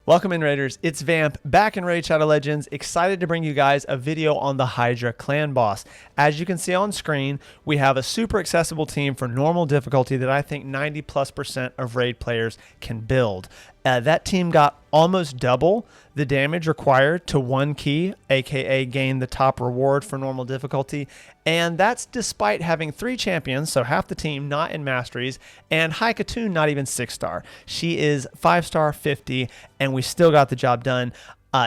Welcome in, Raiders. It's Vamp, back in Raid Shadow Legends, excited to bring you guys a video on the Hydra Clan Boss. As you can see on screen, we have a super accessible team for normal difficulty that I think 90+% of Raid players can build. That team got almost double the damage required to one key, aka gain the top reward for normal difficulty, and that's despite having 3 champions, so half the team not in masteries, and Hydra not even 6-star. She is 5-star 50, and we still got the job done.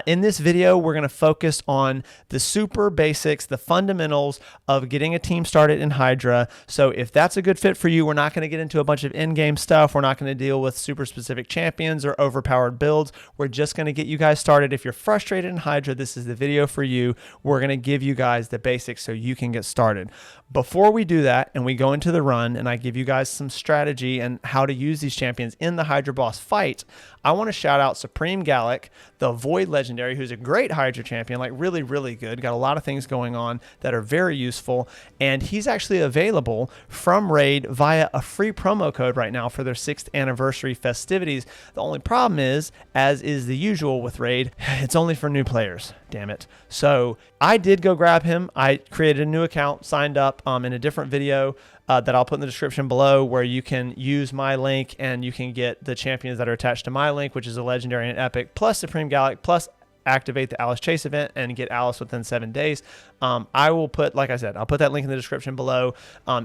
In this video, we're going to focus on the super basics, the fundamentals of getting a team started in Hydra. So if that's a good fit for you, we're not going to get into a bunch of in-game stuff. We're not going to deal with super specific champions or overpowered builds. We're just going to get you guys started. If you're frustrated in Hydra, this is the video for you. We're going to give you guys the basics so you can get started. Before we do that and we go into the run and I give you guys some strategy and how to use these champions in the Hydra boss fight, I want to shout out Supreme Gallic, the Void Legendary, who's a great Hydra champion, like really, really good. Got a lot of things going on that are very useful. And he's actually available from Raid via a free promo code right now for their 6th anniversary festivities. The only problem is, as is the usual with Raid, it's only for new players. Damn it. So I did go grab him. I created a new account, signed up in a different video that I'll put in the description below, where you can use my link and you can get the champions that are attached to my link, which is a legendary and epic, plus Supreme Gallic, plus activate the Alice Chase event and get Alice within 7 days. I will put, like I said, I'll put that link in the description below.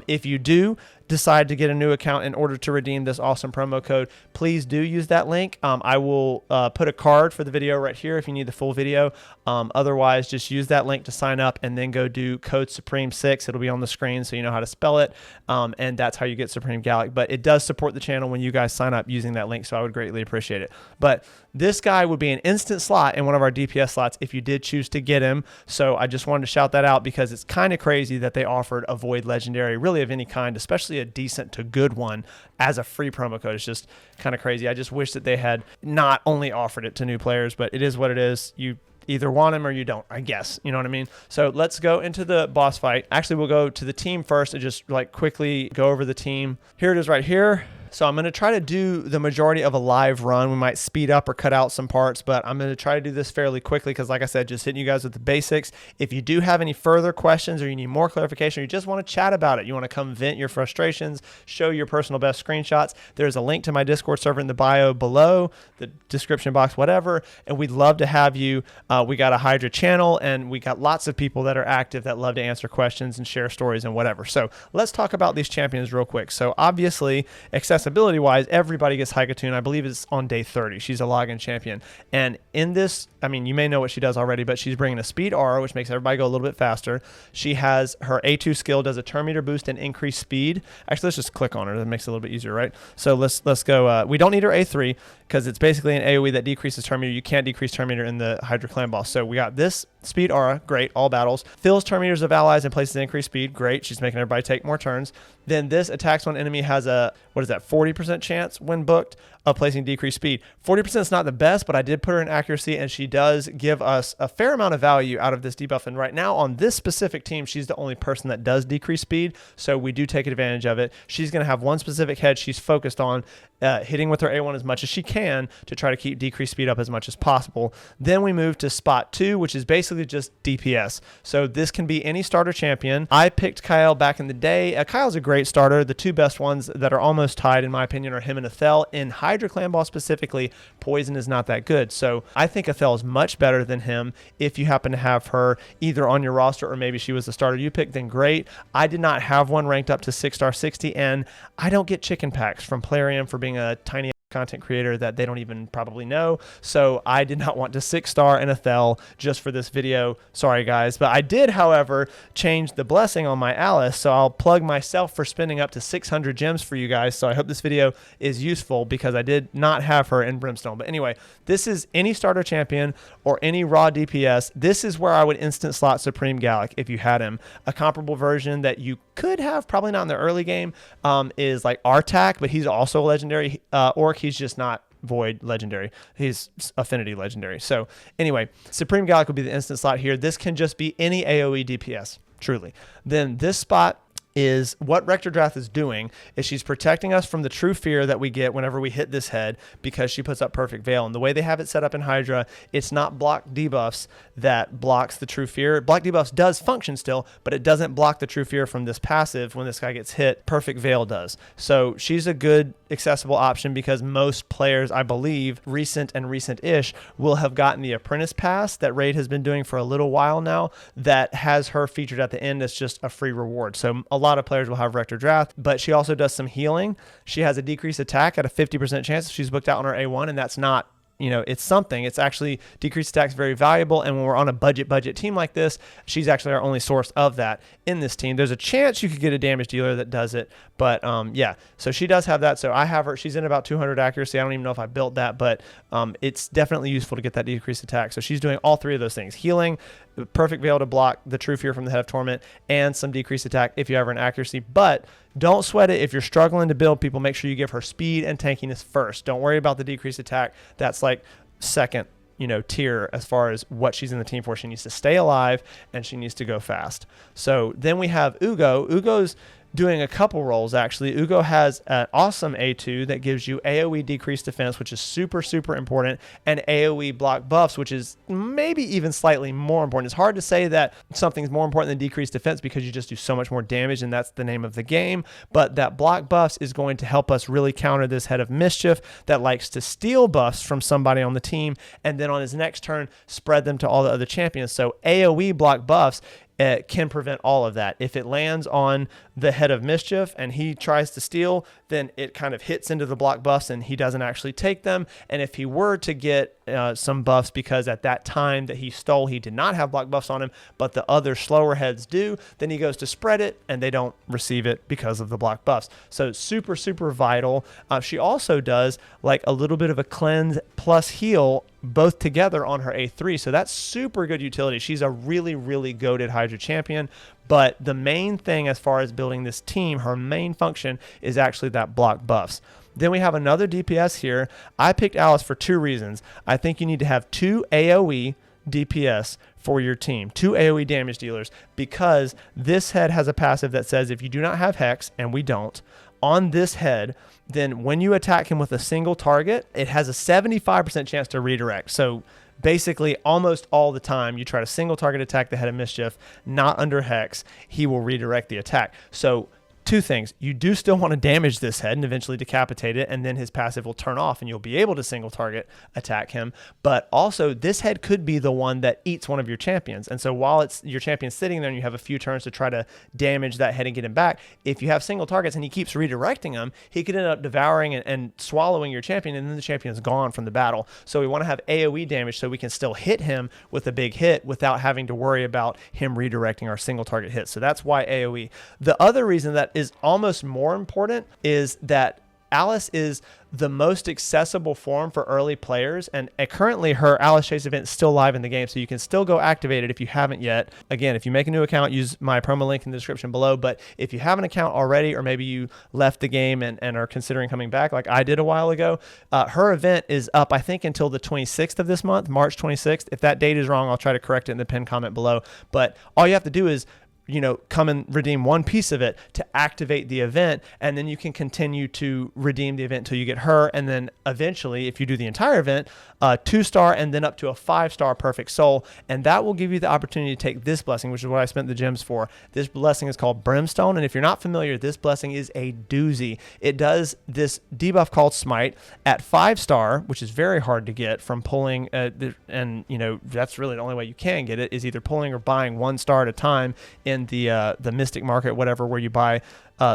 If you do decide to get a new account in order to redeem this awesome promo code, please do use that link. I will put a card for the video right here if you need the full video. Otherwise, just use that link to sign up and then go do code Supreme6. It'll be on the screen so you know how to spell it. And that's how you get Supreme Gallic. But it does support the channel when you guys sign up using that link, so I would greatly appreciate it. But this guy would be an instant slot in one of our DPS slots if you did choose to get him. So I just wanted to shout that out because it's kind of crazy that they offered a Void Legendary, really of any kind, especially a decent to good one, as a free promo code. It's just kind of crazy. I just wish that they had not only offered it to new players, but it is what it is. You either want him or you don't, I guess. You know what I mean? So let's go into the boss fight. Actually, we'll go to the team first and just like quickly go over the team. Here it is right here. So I'm going to try to do the majority of a live run. We might speed up or cut out some parts, but I'm going to try to do this fairly quickly because, like I said, just hitting you guys with the basics. If you do have any further questions or you need more clarification or you just want to chat about it, you want to come vent your frustrations, show your personal best screenshots, there's a link to my Discord server in the bio below, the description box, whatever, and we'd love to have you. We got a Hydra channel, and we got lots of people that are active that love to answer questions and share stories and whatever. So let's talk about these champions real quick. So obviously, accessibility wise, everybody gets Hydra. I believe it's on day 30. She's a login champion. And in this, I mean, you may know what she does already, but she's bringing a speed aura, which makes everybody go a little bit faster. She has her A2 skill, does a turn meter boost and increased speed. Actually, let's just click on her. That makes it a little bit easier, right? So let's go. We don't need her A3 because it's basically an AoE that decreases turn meter. You can't decrease turn meter in the Hydra Clan Boss. So we got this speed aura, great, all battles. Fills turn meters of allies and places increased speed, great. She's making everybody take more turns. Then this attacks when enemy has a, what is that, 40% chance when booked of placing decreased speed. 40% is not the best, but I did put her in accuracy, and she does give us a fair amount of value out of this debuff. And right now on this specific team, she's the only person that does decrease speed, so we do take advantage of it. She's going to have one specific head she's focused on, hitting with her A1 as much as she can to try to keep decreased speed up as much as possible. Then we move to spot 2, which is basically just DPS. So this can be any starter champion. I picked Kyle back in the day. Kyle's a great starter. The 2 best ones that are almost tied, in my opinion, are him and Athel. In Hydra Clan Boss specifically, Poison is not that good. So I think Athel is much better than him. If you happen to have her either on your roster or maybe she was the starter you picked, then great. I did not have one ranked up to 6-star 60, and I don't get chicken packs from Plarium for being a tiny content creator that they don't even probably know. So I did not want to 6-star an Athel just for this video. Sorry guys, but I did, however, change the blessing on my Alice. So I'll plug myself for spending up to 600 gems for you guys. So I hope this video is useful because I did not have her in Brimstone. But anyway, this is any starter champion or any raw DPS. This is where I would instant slot Supreme Gallic if you had him. A comparable version that you could have, probably not in the early game, is like Artak, but he's also a legendary orc. He's just not Void Legendary. He's Affinity Legendary. So anyway, Supreme Gallic would be the instant slot here. This can just be any AoE DPS, truly. Then this spot is what Rector Drath is doing is she's protecting us from the true fear that we get whenever we hit this head because she puts up Perfect Veil. And the way they have it set up in Hydra, it's not block debuffs that blocks the true fear. Block debuffs does function still, but it doesn't block the true fear from this passive when this guy gets hit. Perfect Veil does. So she's a good accessible option because most players, I believe, recent and recent-ish, will have gotten the Apprentice Pass that Raid has been doing for a little while now that has her featured at the end as just a free reward. So a lot of players will have Rector Drath, but she also does some healing. She has a decreased attack at a 50% chance if she's booked out on her A1, and that's not, it's something. It's actually decreased attack is very valuable. And when we're on a budget team like this, she's actually our only source of that in this team. There's a chance you could get a damage dealer that does it. But yeah, so she does have that. So I have her. She's in about 200 accuracy. I don't even know if I built that, but it's definitely useful to get that decreased attack. So she's doing all three of those things: healing, Perfect Veil to block the true fear from the Head of Torment, and some decreased attack if you have her in accuracy. But don't sweat it. If you're struggling to build people, make sure you give her speed and tankiness first. Don't worry about the decreased attack. That's like second, tier as far as what she's in the team for. She needs to stay alive and she needs to go fast. So then we have Ugo. Ugo's doing a couple roles, actually. Ugo has an awesome A2 that gives you AoE decreased defense, which is super, super important, and AoE block buffs, which is maybe even slightly more important. It's hard to say that something's more important than decreased defense because you just do so much more damage, and that's the name of the game. But that block buffs is going to help us really counter this Head of Mischief that likes to steal buffs from somebody on the team, and then on his next turn, spread them to all the other champions. So AoE block buffs can prevent all of that. If it lands on the Head of Mischief and he tries to steal, then it kind of hits into the block buffs and he doesn't actually take them. And if he were to get some buffs because at that time that he stole, he did not have block buffs on him, but the other slower heads do, then he goes to spread it and they don't receive it because of the block buffs. So super, super vital. She also does like a little bit of a cleanse plus heal both together on her A3. So that's super good utility. She's a really, really goated Hydra champion. But the main thing as far as building this team, her main function is actually that block buffs. Then we have another DPS here. I picked Alice for two reasons. I think you need to have 2 AoE DPS for your team, 2 AoE damage dealers, because this head has a passive that says if you do not have Hex, and we don't, on this head, then when you attack him with a single target, it has a 75% chance to redirect. So basically almost all the time you try to single target attack the Head of Mischief, not under Hex, he will redirect the attack. So two things: you do still want to damage this head and eventually decapitate it, and then his passive will turn off and you'll be able to single target attack him. But also this head could be the one that eats one of your champions. And so while it's your champion sitting there and you have a few turns to try to damage that head and get him back, if you have single targets and he keeps redirecting them, he could end up devouring and swallowing your champion, and then the champion is gone from the battle. So we want to have AoE damage so we can still hit him with a big hit without having to worry about him redirecting our single target hits. So that's why AoE. The other reason that is almost more important is that Alice is the most accessible form for early players, and currently her Alice Chase event is still live in the game, so you can still go activate it if you haven't yet. Again, if you make a new account, use my promo link in the description below, but if you have an account already, or maybe you left the game and are considering coming back like I did a while ago, her event is up, I think, until the 26th of this month, March 26th. If that date is wrong, I'll try to correct it in the pinned comment below, but all you have to do is come and redeem one piece of it to activate the event, and then you can continue to redeem the event until you get her, and then eventually, if you do the entire event, 2-star and then up to a 5-star Perfect Soul, and that will give you the opportunity to take this blessing, which is what I spent the gems for. This blessing is called Brimstone, and if you're not familiar, this blessing is a doozy. It does this debuff called Smite at 5-star, which is very hard to get from pulling, and that's really the only way you can get it, is either pulling or buying 1 star at a time in the Mystic Market, whatever, where you buy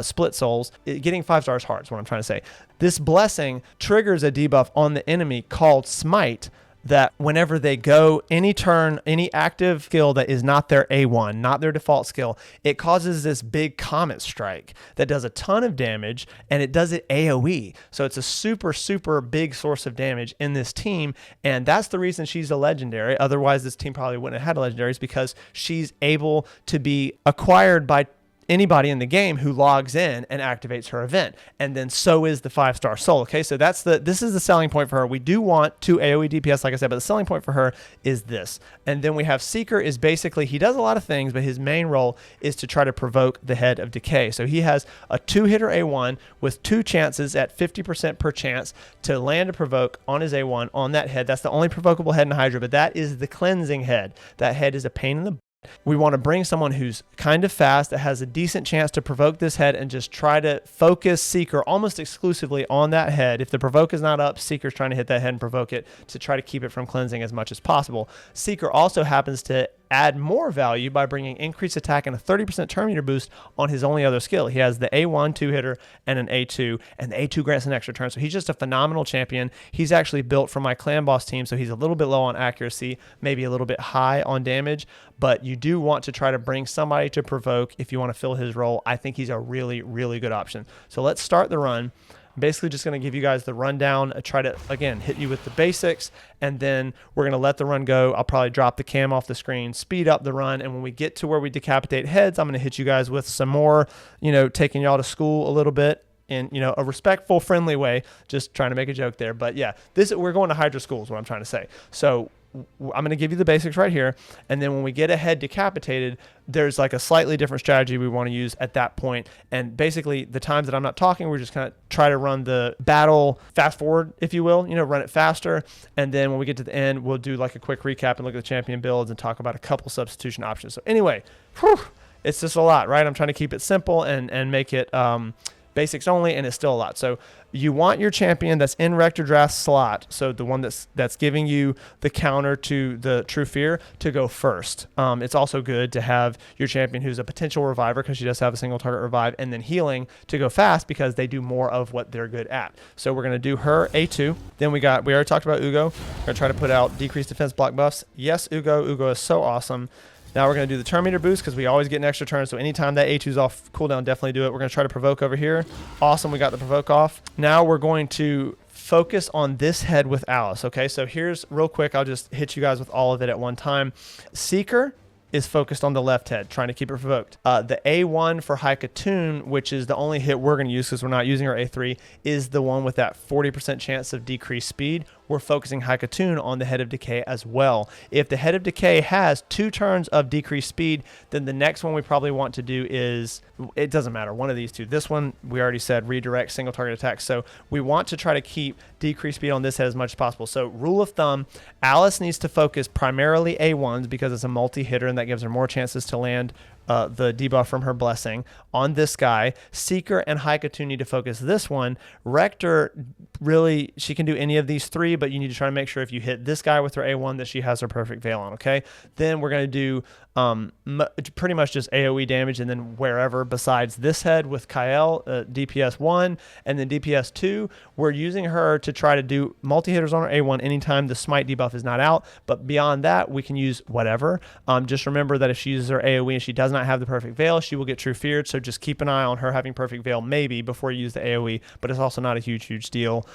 split souls. Getting 5 stars hard is what I'm trying to say. This blessing triggers a debuff on the enemy called Smite, that whenever they go any turn, any active skill that is not their A1, not their default skill, it causes this big comet strike that does a ton of damage, and it does it AoE. So it's a super, super big source of damage in this team, and that's the reason she's a legendary. Otherwise, this team probably wouldn't have had legendaries, because she's able to be acquired by anybody in the game who logs in and activates her event. And then so is the 5-star soul. Okay, so this is the selling point for her. We do want 2 AoE DPS, like I said, but the selling point for her is this. And then we have Seeker is basically, he does a lot of things, but his main role is to try to provoke the Head of Decay. So he has a 2-hitter A1 with 2 chances at 50% per chance to land a provoke on his A1 on that head. That's the only provocable head in Hydra, but that is the cleansing head. That head is a pain in the. We want to bring someone who's kind of fast, that has a decent chance to provoke this head and just try to focus Seeker almost exclusively on that head. If the provoke is not up, Seeker's trying to hit that head and provoke it to try to keep it from cleansing as much as possible. Seeker also happens to add more value by bringing increased attack and a 30% turn meter boost on his only other skill. He has the A1 2-hitter and an A2, and the A2 grants an extra turn. So he's just a phenomenal champion. He's actually built for my clan boss team, so he's a little bit low on accuracy, maybe a little bit high on damage, but you do want to try to bring somebody to provoke if you want to fill his role. I think he's a really, really good option. So let's start the run. Basically just going to give you guys the rundown, try to, again, hit you with the basics, and then we're going to let the run go. I'll probably drop the cam off the screen, speed up the run, and when we get to where we decapitate heads, I'm going to hit you guys with some more, taking y'all to school a little bit in, a respectful, friendly way, just trying to make a joke there. But yeah, we're going to Hydra school is what I'm trying to say. So I'm going to give you the basics right here, and then when we get a head decapitated, there's like a slightly different strategy we want to use at that point. And basically the times that I'm not talking, we're just kind of try to run the battle fast forward, if you will, run it faster. And then when we get to the end, we'll do like a quick recap and look at the champion builds and talk about a couple substitution options. So anyway, it's just a lot, right? I'm trying to keep it simple and make it basics only, and it's still a lot. So you want your champion that's in Rector Draft slot, so the one that's giving you the counter to the True Fear, to go first. It's also good to have your champion who's a potential reviver, because she does have a single target revive, and then healing to go fast because they do more of what they're good at. So we're going to do her A2. Then we already talked about Ugo. We're going to try to put out decreased defense block buffs. Yes, Ugo is so awesome. Now we're going to do the turn meter boost because we always get an extra turn. So anytime that A2's off cooldown, definitely do it. We're going to try to provoke over here. Awesome. We got the provoke off. Now we're going to focus on this head with Alice. Okay, so here's real quick. I'll just hit you guys with all of it at one time. Seeker is focused on the left head, trying to keep it provoked. The A1 for Haikatoon, which is the only hit we're going to use because we're not using our A3, is the one with that 40% chance of decreased speed. We're focusing Haikatoon on the Head of Decay as well. If the Head of Decay has 2 turns of decreased speed, then the next one we probably want to do is, it doesn't matter, one of these two. This one, we already said, redirect single target attack. So we want to try to keep decreased speed on this head as much as possible. So rule of thumb, Alice needs to focus primarily A1s because it's a multi-hitter and that gives her more chances to land the debuff from her blessing on this guy. Seeker and Haikatoon need to focus this one. Rector, really, she can do any of these 3, but you need to try to make sure if you hit this guy with her A1 that she has her perfect veil on, okay? Then we're going to do pretty much just AoE damage, and then wherever besides this head with Kael, DPS 1 and then DPS 2, we're using her to try to do multi-hitters on her A1 anytime the smite debuff is not out, but beyond that we can use whatever. Just remember that if she uses her AoE and she does not have the perfect veil, she will get true feared, so just keep an eye on her having perfect veil maybe before you use the AoE, but it's also not a huge deal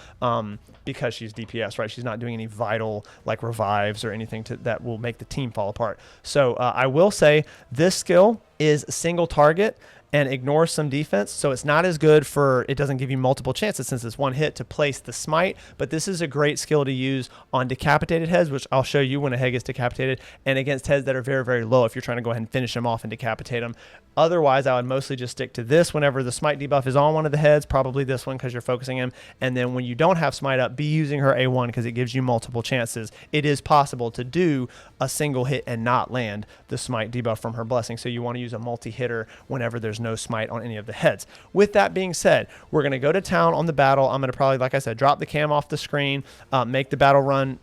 because she's DPS, right? She's not doing any vital like revives or anything that will make the team fall apart. So I will say this skill is single target and ignores some defense, so it's not as good for, it doesn't give you multiple chances since it's one hit to place the smite, but this is a great skill to use on decapitated heads, which I'll show you when a head gets decapitated, and against heads that are very low if you're trying to go ahead and finish them off and decapitate them. Otherwise, I would mostly just stick to this whenever the smite debuff is on one of the heads, probably this one because you're focusing him, and then when you don't have smite up, be using her A1 because it gives you multiple chances. It is possible to do a single hit and not land the smite debuff from her blessing, so you want to use a multi-hitter whenever there's no smite on any of the heads. With that being said, we're going to go to town on the battle. I'm going to probably, like I said, drop the cam off the screen, make the battle run,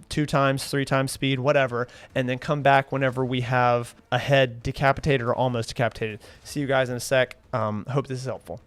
2 times, 3 times speed, whatever, and then come back whenever we have a head decapitated or almost decapitated. See you guys in a sec. Hope this is helpful.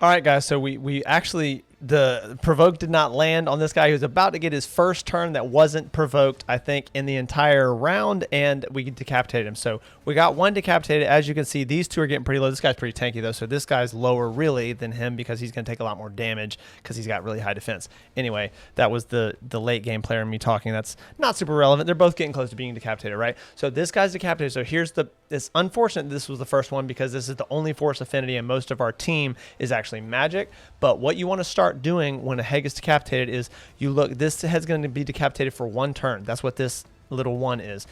All right, guys. So we actually, the provoke did not land on this guy. He was about to get his first turn that wasn't provoked, I think, in the entire round, and we decapitated him. So we got one decapitated. As you can see, these two are getting pretty low. This guy's pretty tanky, though, so this guy's lower, really, than him because he's going to take a lot more damage because he's got really high defense. Anyway, that was the late game player and me talking. That's not super relevant. They're both getting close to being decapitated, right? So this guy's decapitated. So here's it's unfortunate this was the first one because this is the only force affinity, and most of our team is actually magic. But what you want to start doing when a head gets decapitated is you look, this head's going to be decapitated for one turn. That's what this little one is.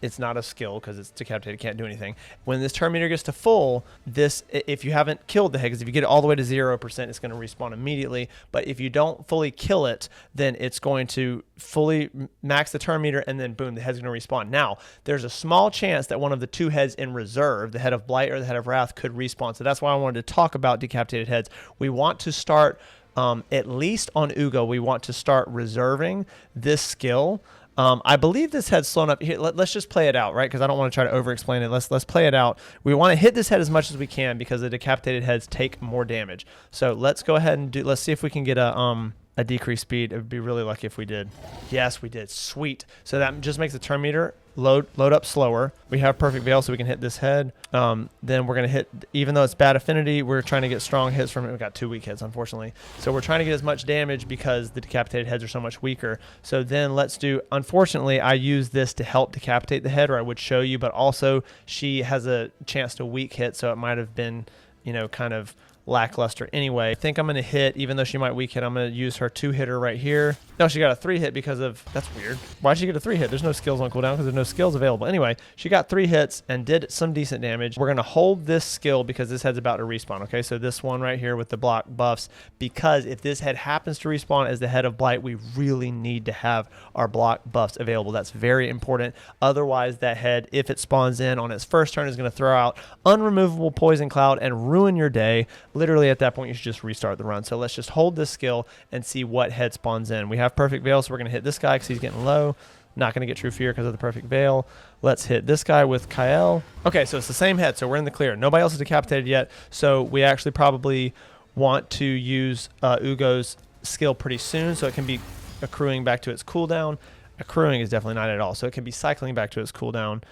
It's not a skill because it's decapitated, can't do anything. When this turn meter gets to full, this, if you haven't killed the head, because if you get it all the way to 0%, it's going to respawn immediately. But if you don't fully kill it, then it's going to fully max the turn meter, and then boom, the head's going to respawn. Now, there's a small chance that one of the two heads in reserve, the head of Blight or the head of Wrath, could respawn. So that's why I wanted to talk about decapitated heads. We want to start, at least on Ugo, we want to start reserving this skill. I believe this head's slowing up here. Let's just play it out, right? Because I don't want to try to over-explain it. Let's play it out. We want to hit this head as much as we can because the decapitated heads take more damage. So let's go ahead and let's see if we can get a decreased speed. It would be really lucky if we did. Yes, we did. Sweet. So that just makes the turn meter load up slower. We have perfect veil, so we can hit this head. Then we're going to hit, even though it's bad affinity, we're trying to get strong hits from it. We got 2 weak hits, unfortunately. So we're trying to get as much damage because the decapitated heads are so much weaker. So then let's do, unfortunately, I use this to help decapitate the head, or I would show you, but also she has a chance to weak hit, so it might have been, you know, kind of lackluster anyway. I think I'm going to hit, even though she might weak hit, I'm going to use her 2-hitter right here. No, she got a 3-hit because of, that's weird. Why'd she get a 3-hit? There's no skills on cooldown because there's no skills available. Anyway, she got 3 hits and did some decent damage. We're going to hold this skill because this head's about to respawn. Okay, so this one right here with the block buffs, because if this head happens to respawn as the head of Blight, we really need to have our block buffs available. That's very important. Otherwise, that head, if it spawns in on its first turn, is going to throw out unremovable poison cloud and ruin your day. Literally at that point, you should just restart the run. So let's just hold this skill and see what head spawns in. We have perfect veil, so we're going to hit this guy because he's getting low. Not going to get true fear because of the perfect veil. Let's hit this guy with Kael. Okay, so it's the same head, so we're in the clear. Nobody else is decapitated yet, so we actually probably want to use Ugo's skill pretty soon so it can be accruing back to its cooldown. Accruing is definitely not at all, so it can be cycling back to its cooldown.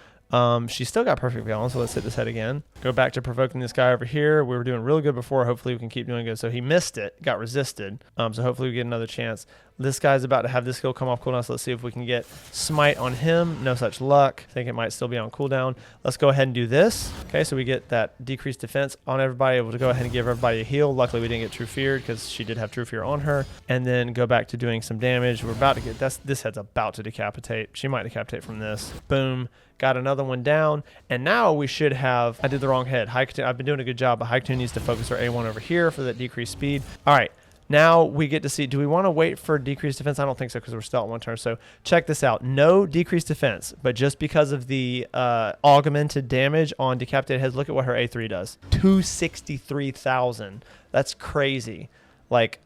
She's still got perfect veil on, so let's hit this head again. Go back to provoking this guy over here. We were doing really good before. Hopefully we can keep doing good. So he missed it, got resisted. So hopefully we get another chance. This guy's about to have this skill come off cooldown, so let's see if we can get smite on him. No such luck. I think it might still be on cooldown. Let's go ahead and do this. Okay, so we get that decreased defense on everybody, able to go ahead and give everybody a heal. Luckily we didn't get true fear because she did have true fear on her. And then go back to doing some damage. We're about to get, this head's about to decapitate. She might decapitate from this. Boom. Got another one down, and now we should have, I did the wrong head. I've been doing a good job, but Haiku needs to focus her A1 over here for that decreased speed. All right, now we get to see, do we want to wait for decreased defense? I don't think so because we're still at 1 turn. So check this out. No decreased defense, but just because of the augmented damage on decapitated heads, look at what her A3 does. 263,000. That's crazy. Like,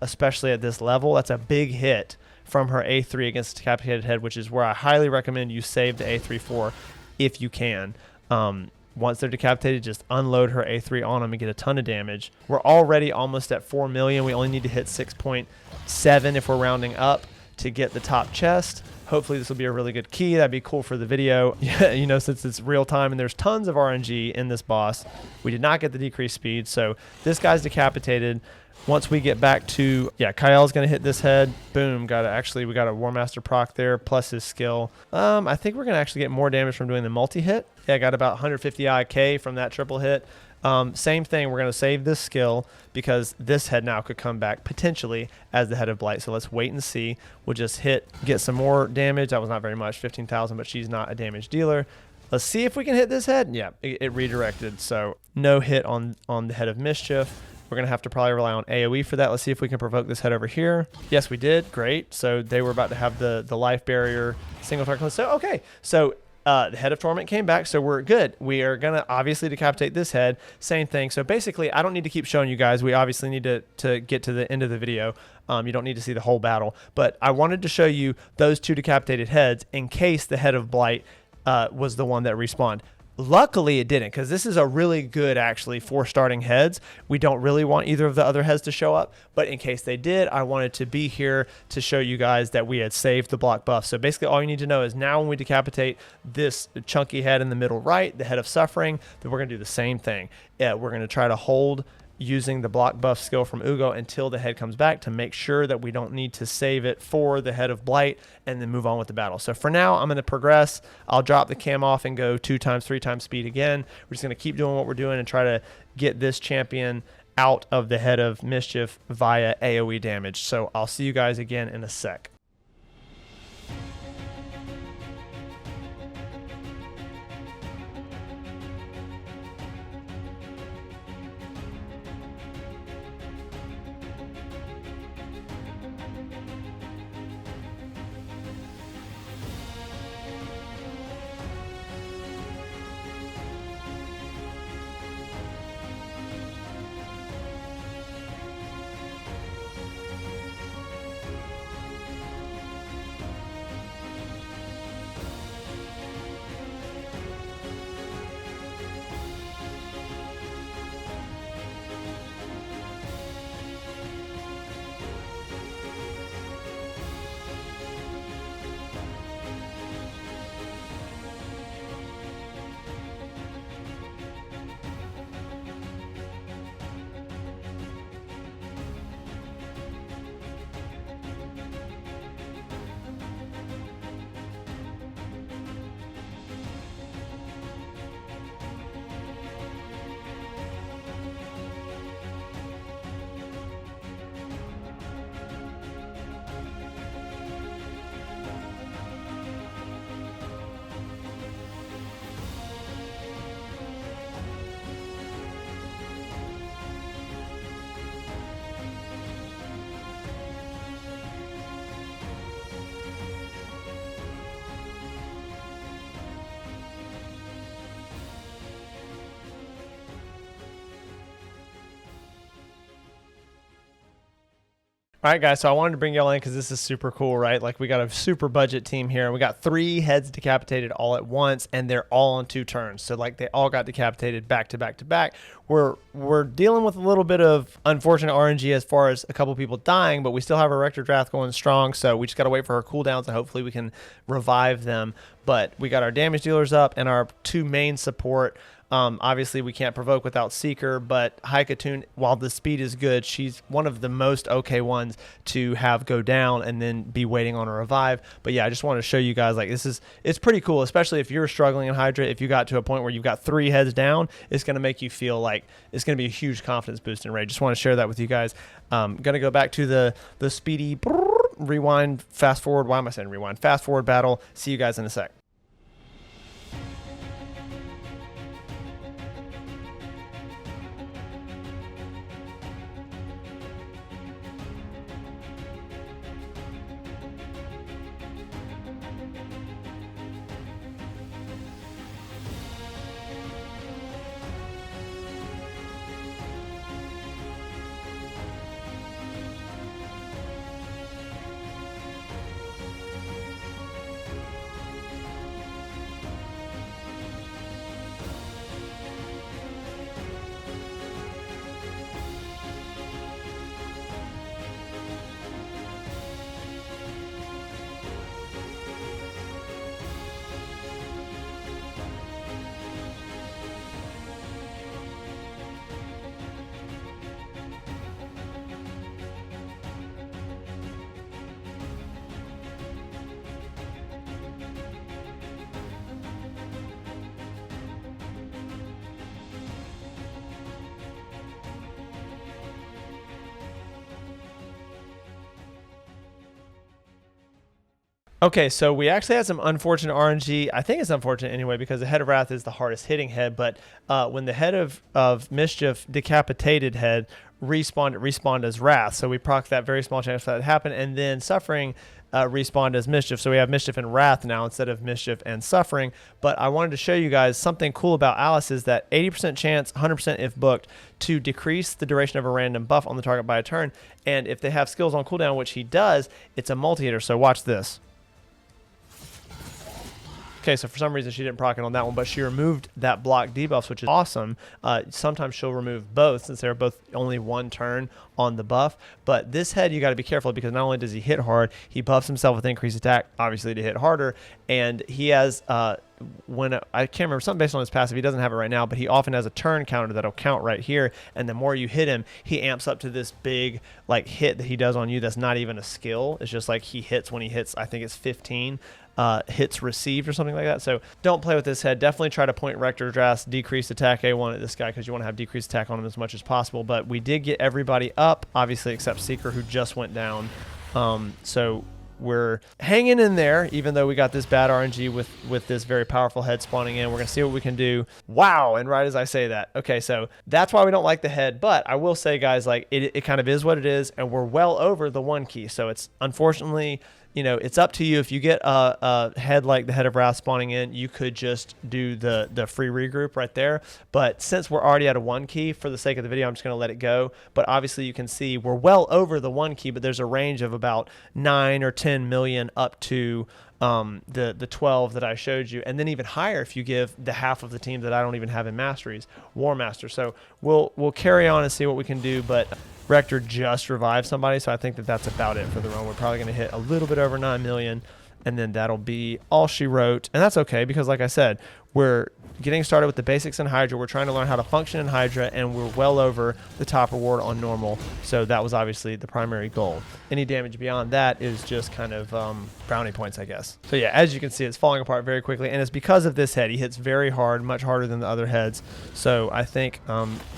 especially at this level, that's a big hit from her A3 against decapitated head, which is where I highly recommend you save the A3 for if you can. Once they're decapitated, just unload her A3 on them and get a ton of damage. We're already almost at 4 million. We only need to hit 6.7 if we're rounding up to get the top chest. Hopefully this will be a really good key. That'd be cool for the video. Yeah, you know, since it's real time and there's tons of RNG in this boss. We did not get the decreased speed, so this guy's decapitated. Once we get back to, yeah, Kael's going to hit this head. Boom. We got a War Master proc there, plus his skill. I think we're going to actually get more damage from doing the multi-hit. Yeah, I got about 150 IK from that triple hit. Same thing. We're going to save this skill because this head now could come back potentially as the head of Blight. So let's wait and see. We'll just get some more damage. That was not very much, 15,000, but she's not a damage dealer. Let's see if we can hit this head. Yeah, it redirected. So no hit on the head of Mischief. We're going to have to probably rely on AoE for that. Let's see if we can provoke this head over here. Yes, we did. Great. So they were about to have the life barrier single target. So, okay. So the head of Torment came back, so we're good. We are going to obviously decapitate this head. Same thing. So basically, I don't need to keep showing you guys. We obviously need to get to the end of the video. You don't need to see the whole battle. But I wanted to show you those 2 decapitated heads in case the head of Blight was the one that respawned. Luckily, it didn't, because this is a really good, actually, for starting heads. We don't really want either of the other heads to show up, but in case they did, I wanted to be here to show you guys that we had saved the block buff. So basically, all you need to know is now when we decapitate this chunky head in the middle right, the head of suffering, then we're going to do the same thing. We're going to try to hold using the block buff skill from Ugo until the head comes back to make sure that we don't need to save it for the head of blight and then move on with the battle. So for now, I'm going to progress. I'll drop the cam off and go 2 times, 3 times speed again. We're just going to keep doing what we're doing and try to get this champion out of the head of mischief via AoE damage. So I'll see you guys again in a sec. All right, guys, so I wanted to bring y'all in because this is super cool, right? Like, we got a super budget team here. We got 3 heads decapitated all at once, and they're all on 2 turns. So, like, they all got decapitated back to back to back. We're dealing with a little bit of unfortunate RNG as far as a couple people dying, but we still have our Rector Drath going strong, so we just got to wait for our cooldowns, and hopefully we can revive them. But we got our damage dealers up and our 2 main support. Obviously, we can't provoke without Seeker, but Haikatun, while the speed is good, she's one of the most okay ones to have go down and then be waiting on a revive. But yeah, I just want to show you guys, like, it's pretty cool, especially if you're struggling in Hydra. If you got to a point where you've got 3 heads down, it's going to make you feel like it's going to be a huge confidence boost in raid. Just want to share that with you guys. Going to go back to the speedy rewind, fast forward. Why am I saying rewind? Fast forward battle. See you guys in a sec. Okay, so we actually had some unfortunate RNG. I think it's unfortunate anyway because the Head of Wrath is the hardest hitting head, but when the Head of Mischief decapitated head respawned, it respawned as Wrath. So we proc that very small chance for that to happen, and then Suffering respawned as Mischief. So we have Mischief and Wrath now instead of Mischief and Suffering. But I wanted to show you guys something cool about Alice is that 80% chance, 100% if booked, to decrease the duration of a random buff on the target by a turn. And if they have skills on cooldown, which he does, it's a multi-hitter. So watch this. Okay, so for some reason she didn't proc it on that one, but she removed that block debuffs, which is awesome. Sometimes she'll remove both since they're both only one turn on the buff. But this head, you got to be careful because not only does he hit hard, he buffs himself with increased attack, obviously to hit harder, and he has I can't remember something based on his passive. He doesn't have it right now, but he often has a turn counter that'll count right here. And the more you hit him, he amps up to this big like hit that he does on you. That's not even a skill. It's just like he hits when he hits. I think it's 15 hits received or something like that. So don't play with this head. Definitely try to point Rector Drast, decrease attack A1 at this guy because you want to have decreased attack on him as much as possible. But we did get everybody up, obviously except Seeker, who just went down. So we're hanging in there, even though we got this bad RNG with this very powerful head spawning in. We're going to see what we can do. Wow. And right as I say that. Okay, so that's why we don't like the head. But I will say, guys, like it kind of is what it is. And we're well over the 1 key. So it's unfortunately, you know, it's up to you. If you get a head like the Head of Wrath spawning in, you could just do the free regroup right there. But since we're already at a 1 key, for the sake of the video, I'm just going to let it go. But obviously you can see we're well over the 1 key, but there's a range of about 9 or 10 million up to the 12 that I showed you, and then even higher if you give the half of the team that I don't even have in masteries, War Master. So we'll carry on and see what we can do, but Rector just revived somebody, so I think that's about it for the run. We're probably going to hit a little bit over 9 million, and then that'll be all she wrote. And that's okay because, like I said, we're getting started with the basics in Hydra. We're trying to learn how to function in Hydra, and we're well over the top reward on normal. So that was obviously the primary goal. Any damage beyond that is just kind of brownie points, I guess. So yeah, as you can see, it's falling apart very quickly, and it's because of this head. He hits very hard, much harder than the other heads. So I think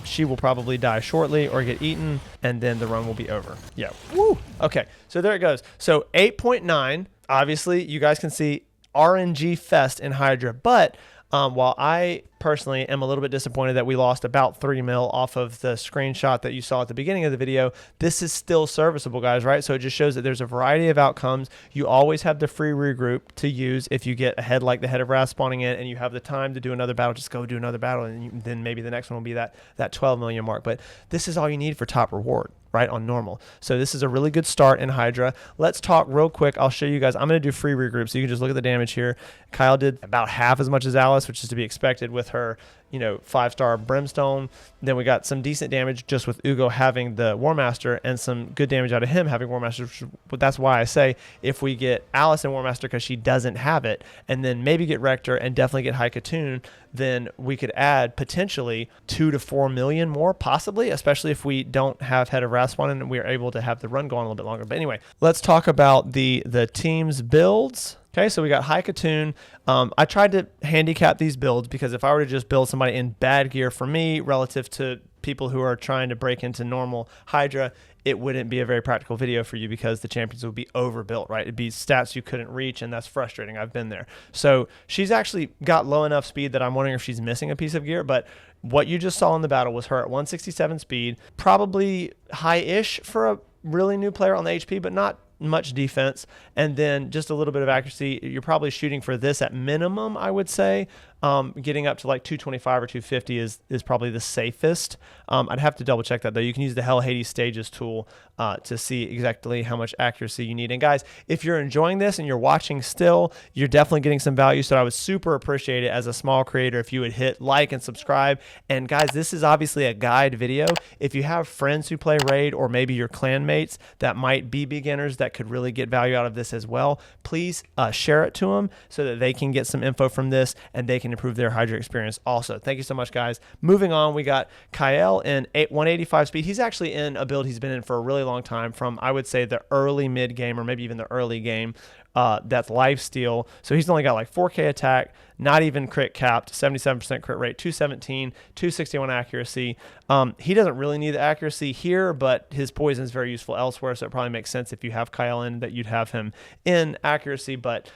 she will probably die shortly or get eaten, and then the run will be over. Yeah. Woo! Okay, so there it goes. So 8.9. Obviously, you guys can see RNG fest in Hydra, but while I personally am a little bit disappointed that we lost about 3 mil off of the screenshot that you saw at the beginning of the video, this is still serviceable, guys, right? So it just shows that there's a variety of outcomes. You always have the free regroup to use if you get a head like the Head of Wrath spawning in and you have the time to do another battle. Just go do another battle, and then maybe the next one will be that 12 million mark. But this is all you need for top reward, right, on normal. So this is a really good start in Hydra. Let's talk real quick. I'll show you guys. I'm going to do free regroup, so you can just look at the damage here. Kyle did about half as much as Alice, which is to be expected with her, you know, 5-star Brimstone. Then we got some decent damage just with Ugo having the War Master, and some good damage out of him having War Master. But that's why I say if we get Alice and War Master because she doesn't have it, and then maybe get Rector and definitely get High Katoon, then we could add potentially 2 to 4 million more, possibly, especially if we don't have Head of Wrath spawn and we are able to have the run go on a little bit longer. But anyway, let's talk about the team's builds. Okay, so we got High Katoon. I tried to handicap these builds because if I were to just build somebody in bad gear for me relative to people who are trying to break into normal Hydra, it wouldn't be a very practical video for you because the champions would be overbuilt, right? It'd be stats you couldn't reach, and that's frustrating. I've been there. So she's actually got low enough speed that I'm wondering if she's missing a piece of gear, but what you just saw in the battle was her at 167 speed, probably high-ish for a really new player on the HP, but not much defense, and then just a little bit of accuracy. You're probably shooting for this at minimum, I would say. Getting up to like 225 or 250 is probably the safest. I'd have to double check that though. You can use the Hell Hades Stages tool to see exactly how much accuracy you need. And guys, if you're enjoying this and you're watching still, you're definitely getting some value. So I would super appreciate it as a small creator if you would hit like and subscribe. And guys, this is obviously a guide video. If you have friends who play Raid, or maybe your clan mates that might be beginners that could really get value out of this as well, please share it to them so that they can get some info from this and they can improve their Hydra experience also. Thank you so much, guys. Moving on, we got Kyle in 185 speed. He's actually in a build he's been in for a really long time, from I would say the early mid game or maybe even the early game. That's lifesteal. So he's only got like 4K attack, not even crit capped, 77% crit rate, 217, 261 accuracy. He doesn't really need the accuracy here, but his poison is very useful elsewhere. So it probably makes sense if you have Kyle in that you'd have him in accuracy, but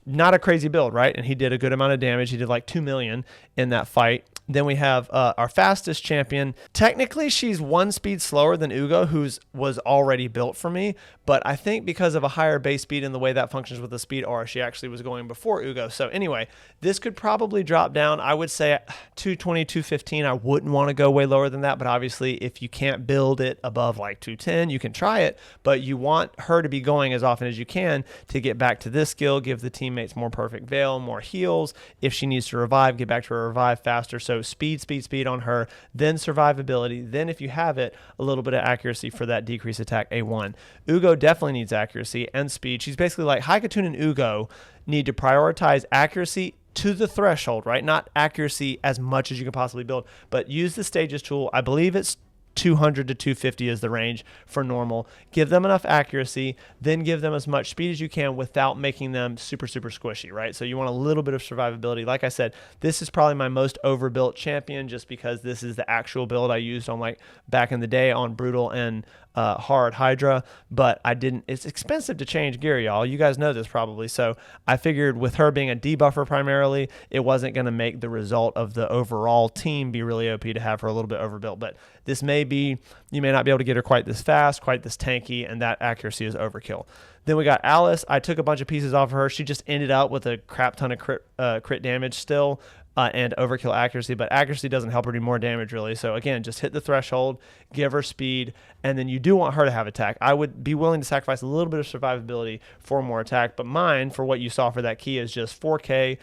not a crazy build, right? And he did a good amount of damage. He did like 2 million in that fight. Then we have our fastest champion. Technically, she's 1 speed slower than Ugo, who's was already built for me. But I think because of a higher base speed and the way that functions with the speed aura, she actually was going before Ugo. So anyway, this could probably drop down. I would say 220, 215. I wouldn't want to go way lower than that. But obviously, if you can't build it above like 210, you can try it. But you want her to be going as often as you can to get back to this skill, give the team teammates more perfect veil, more heals. If she needs to revive, get back to her revive faster. So speed, speed, speed on her, then survivability. Then if you have it, a little bit of accuracy for that decreased attack A1. Ugo definitely needs accuracy and speed. She's basically like Haikatun and Ugo need to prioritize accuracy to the threshold, right? Not accuracy as much as you can possibly build, but use the stages tool. I believe it's 200 to 250 is the range for normal. Give them enough accuracy, then give them as much speed as you can without making them super, super squishy, right? So you want a little bit of survivability. Like I said, this is probably my most overbuilt champion just because this is the actual build I used on like back in the day on Brutal and hard Hydra, but I didn't. It's expensive to change gear, y'all. You guys know this probably. So I figured with her being a debuffer primarily, it wasn't going to make the result of the overall team be really OP to have her a little bit overbuilt. But this may be, you may not be able to get her quite this fast, quite this tanky, and that accuracy is overkill. Then we got Alice. I took a bunch of pieces off of her. She just ended up with a crap ton of crit damage still. And overkill accuracy, but accuracy doesn't help her do more damage really. So again, just hit the threshold, give her speed, and then you do want her to have attack. I would be willing to sacrifice a little bit of survivability for more attack, but mine, for what you saw for that key, is just 4K,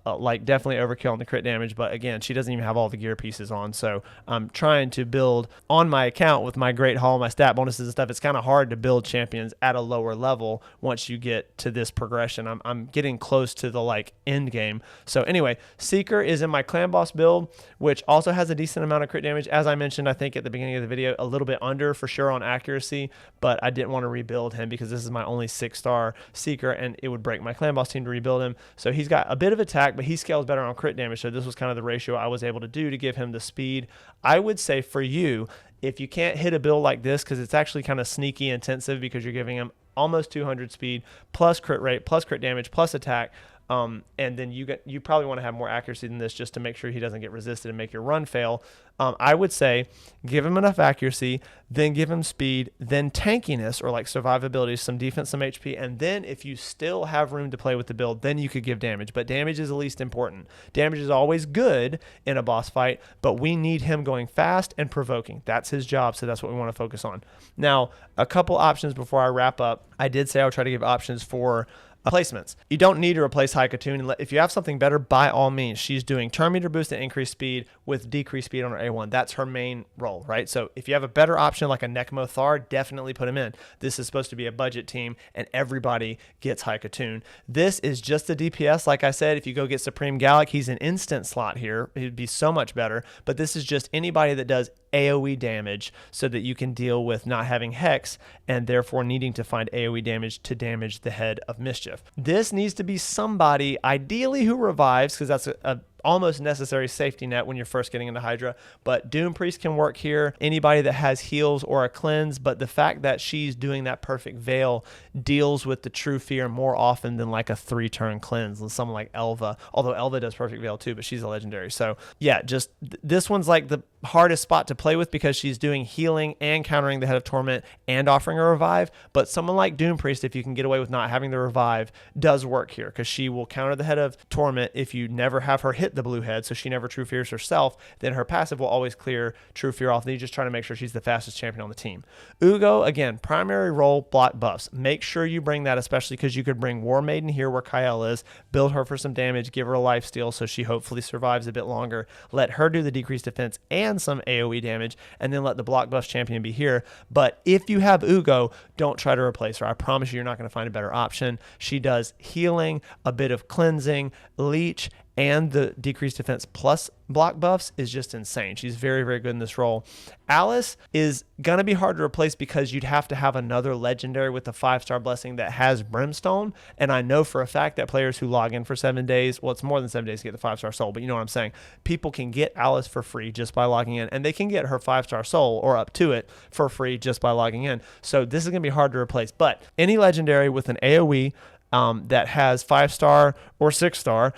like definitely overkill on the crit damage, but again, she doesn't even have all the gear pieces on, so I'm trying to build on my account with my great haul, my stat bonuses and stuff. It's kind of hard to build champions at a lower level once you get to this progression. I'm getting close to the like end game. So anyway, Seeker is in my Clan Boss build, which also has a decent amount of crit damage. As I mentioned, I think at the beginning of the video, a little bit under for sure on accuracy, but I didn't want to rebuild him because this is my only 6-star Seeker and it would break my Clan Boss team to rebuild him. So he's got a bit of attack, but he scales better on crit damage. So this was kind of the ratio I was able to do to give him the speed. I would say for you, if you can't hit a build like this, because it's actually kind of sneaky intensive because you're giving him almost 200 speed plus crit rate plus crit damage plus attack, and then you probably want to have more accuracy than this just to make sure he doesn't get resisted and make your run fail. I would say give him enough accuracy, then give him speed, then tankiness or like survivability, some defense, some HP, and then if you still have room to play with the build, then you could give damage. But damage is the least important. Damage is always good in a boss fight, but we need him going fast and provoking. That's his job, so that's what we want to focus on. Now, a couple options before I wrap up. I did say I would try to give options for placements. You don't need to replace Haikatun. If you have something better, by all means. She's doing turn meter boost and increased speed with decreased speed on her A1. That's her main role, right? So if you have a better option like a Necmo Thar, definitely put him in. This is supposed to be a budget team and everybody gets Haikatun. This is just a DPS. Like I said, if you go get Supreme Gallic, he's an instant slot here. He'd be so much better, but this is just anybody that does AoE damage so that you can deal with not having Hex and therefore needing to find AoE damage to damage the head of Mischief. This needs to be somebody ideally who revives, because that's a almost necessary safety net when you're first getting into Hydra, but Doom Priest can work here. Anybody that has heals or a cleanse, but the fact that she's doing that perfect veil deals with the true fear more often than like a 3-turn cleanse and someone like Elva, although Elva does perfect veil too, but she's a legendary. So yeah, just this one's like the hardest spot to play with because she's doing healing and countering the Head of Torment and offering a revive, but someone like Doom Priest, if you can get away with not having the revive, does work here because she will counter the Head of Torment if you never have her hit the blue head, so she never true fears herself, then her passive will always clear true fear off. Then you just try to make sure she's the fastest champion on the team. Ugo, again, primary role, block buffs. Make sure you bring that, especially because you could bring War Maiden here where Kael is, build her for some damage, give her a life steal so she hopefully survives a bit longer, let her do the decreased defense and some AoE damage, and then let the block buff champion be here. But if you have Ugo, don't try to replace her. I promise you're not going to find a better option. She does healing, a bit of cleansing, leech, and the decreased defense plus block buffs is just insane. She's very, very good in this role. Alice is going to be hard to replace because you'd have to have another legendary with the 5-star blessing that has Brimstone. And I know for a fact that players who log in for 7 days, well, it's more than 7 days to get the 5-star soul, but you know what I'm saying? People can get Alice for free just by logging in, and they can get her 5-star soul or up to it for free just by logging in. So this is going to be hard to replace, but any legendary with an AoE that has 5-star or 6-star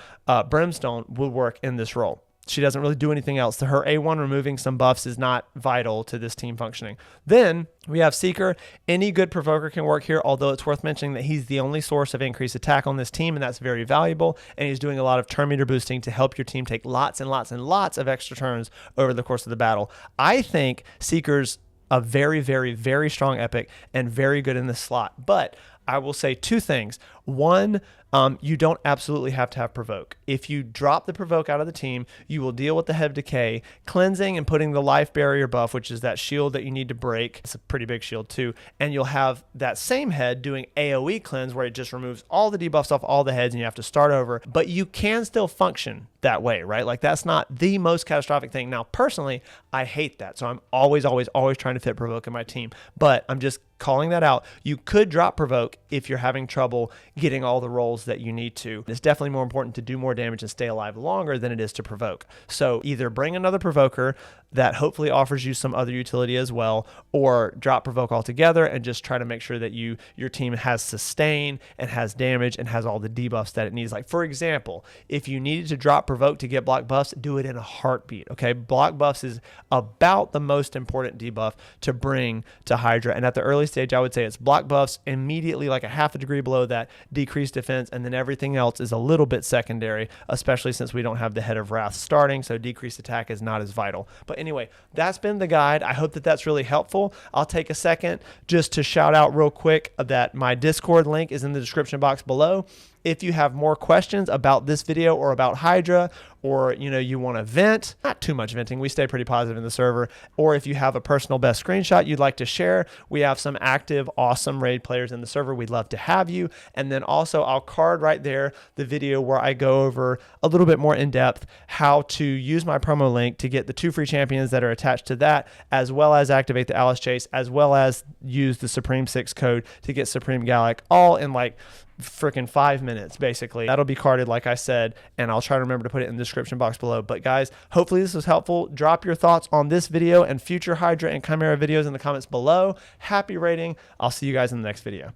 Brimstone will work in this role. She doesn't really do anything else. Her A1 removing some buffs is not vital to this team functioning. Then we have Seeker. Any good provoker can work here, although it's worth mentioning that he's the only source of increased attack on this team, and that's very valuable. And he's doing a lot of turn meter boosting to help your team take lots and lots and lots of extra turns over the course of the battle. I think Seeker's a very, very, very strong epic and very good in this slot. But I will say 2 things. One, you don't absolutely have to have provoke. If you drop the provoke out of the team, you will deal with the head of decay, cleansing and putting the life barrier buff, which is that shield that you need to break. It's a pretty big shield too. And you'll have that same head doing AoE cleanse where it just removes all the debuffs off all the heads and you have to start over, but you can still function that way, right? Like that's not the most catastrophic thing. Now, personally, I hate that. So I'm always trying to fit provoke in my team, but I'm just calling that out. You could drop provoke if you're having trouble getting all the rolls that you need to. It's definitely more important to do more damage and stay alive longer than it is to provoke. So either bring another provoker that hopefully offers you some other utility as well, or drop provoke altogether and just try to make sure that your team has sustain and has damage and has all the debuffs that it needs. Like for example, if you needed to drop provoke to get block buffs, do it in a heartbeat. Okay, block buffs is about the most important debuff to bring to Hydra, and at the early stage I would say it's block buffs, immediately like a half a degree below that decreased defense, and then everything else is a little bit secondary, especially since we don't have the Head of Wrath starting, so decreased attack is not as vital. But anyway, that's been the guide. I hope that that's really helpful. I'll take a second just to shout out real quick that my Discord link is in the description box below. If you have more questions about this video or about Hydra, or you want to vent, not too much venting, we stay pretty positive in the server, or if you have a personal best screenshot you'd like to share, we have some active awesome raid players in the server. We'd love to have you. And then also I'll card right there the video where I go over a little bit more in depth how to use my promo link to get the 2 free champions that are attached to that, as well as activate the Alice Chase, as well as use the Supreme 6 code to get Supreme Gallic, all in like freaking 5 minutes basically. That'll be carded like I said, and I'll try to remember to put it in the description box below. But guys, hopefully this was helpful. Drop your thoughts on this video and future Hydra and Chimera videos in the comments below. Happy raiding. I'll see you guys in the next video.